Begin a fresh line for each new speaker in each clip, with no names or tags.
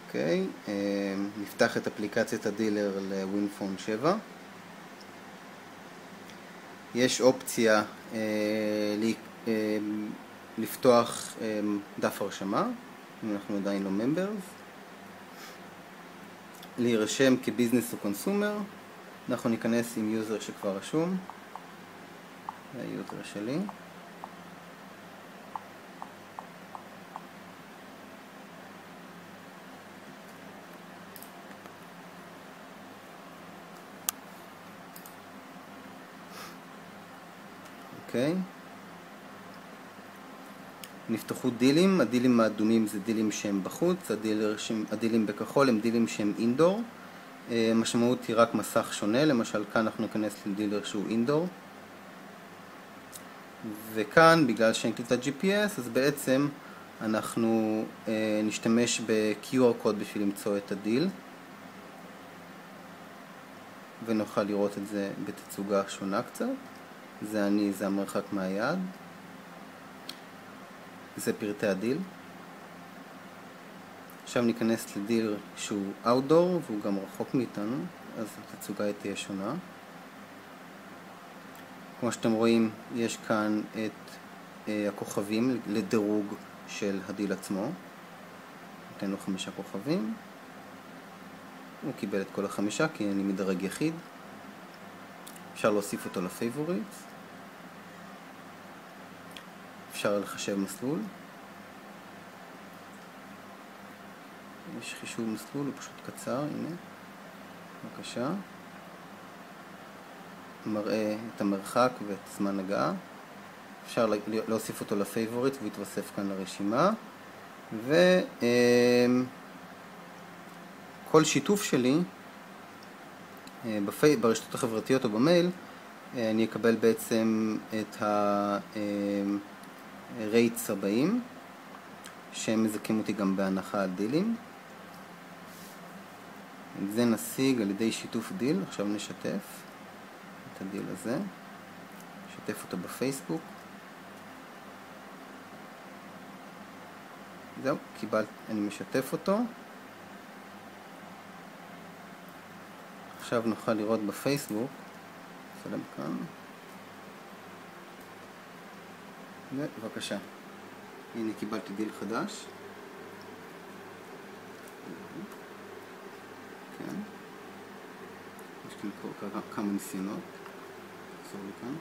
אוקיי, נפתח את אפליקציית הדילר לווינפון 7. יש אופציה לפתוח דף הרשמה, אם אנחנו עדיין לא members. להירשם כביזנס או קונסומר, אנחנו ניכנס עם יוזר שכבר רשום, זה היוזר שלי. אוקיי. נפתחו דילים, הדילים האדומים זה דילים שהם בחוץ, הדילים בכחול הם דילים שהם אינדור. המשמעות היא רק מסך שונה, למשל כאן אנחנו ניכנס לדילר שהוא אינדור. וכאן, בגלל שאין קליטת GPS, אז בעצם אנחנו נשתמש ב-QR קוד בשביל למצוא את הדיל. ונוכל לראות את זה בתצוגה שונה קצת. זה המרחק מהיד. זה פרטי הדיל. עכשיו ניכנס לדיל שהוא Outdoor, והוא גם רחוק מאיתנו, אז התצוגה תהיה שונה. כמו שאתם רואים, יש כאן את הכוכבים לדירוג של הדיל עצמו. ניתן לו 5 כוכבים. הוא קיבל את כל 5 כי אני מדרג יחיד. אפשר להוסיף אותו לפייבוריטס. אפשר לחשב מסלול. יש חישוב מסלול, הוא פשוט קצר, הנה. בבקשה. מראה את המרחק ואת זמן הגעה. אפשר להוסיף אותו לפייבוריט והתווסף כאן לרשימה. וכל שיתוף שלי ברשתות החברתיות או במייל, אני אקבל בעצם את הרייטס הבאים, שהם מזכים אותי גם בהנחה על דילים. את זה נשיג על ידי שיתוף דיל. עכשיו נשתף את הדיל הזה, נשתף אותו בפייסבוק. זהו, אני משתף אותו. עכשיו נוכל לראות בפייסבוק, נצלם כאן. בבקשה. הנה קיבלתי דיל חדש. כן. יש כאן כמה ניסיונות. נחזור לכאן.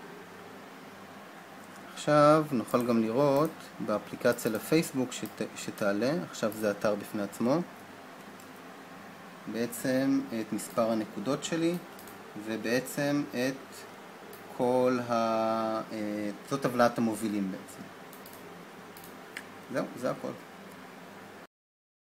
עכשיו נוכל גם לראות באפליקציה לפייסבוק שתעלה, עכשיו זה אתר בפני עצמו, בעצם את מספר הנקודות שלי ובעצם את כל זאת טבלת המובילים בעצם. זהו, זה הכל.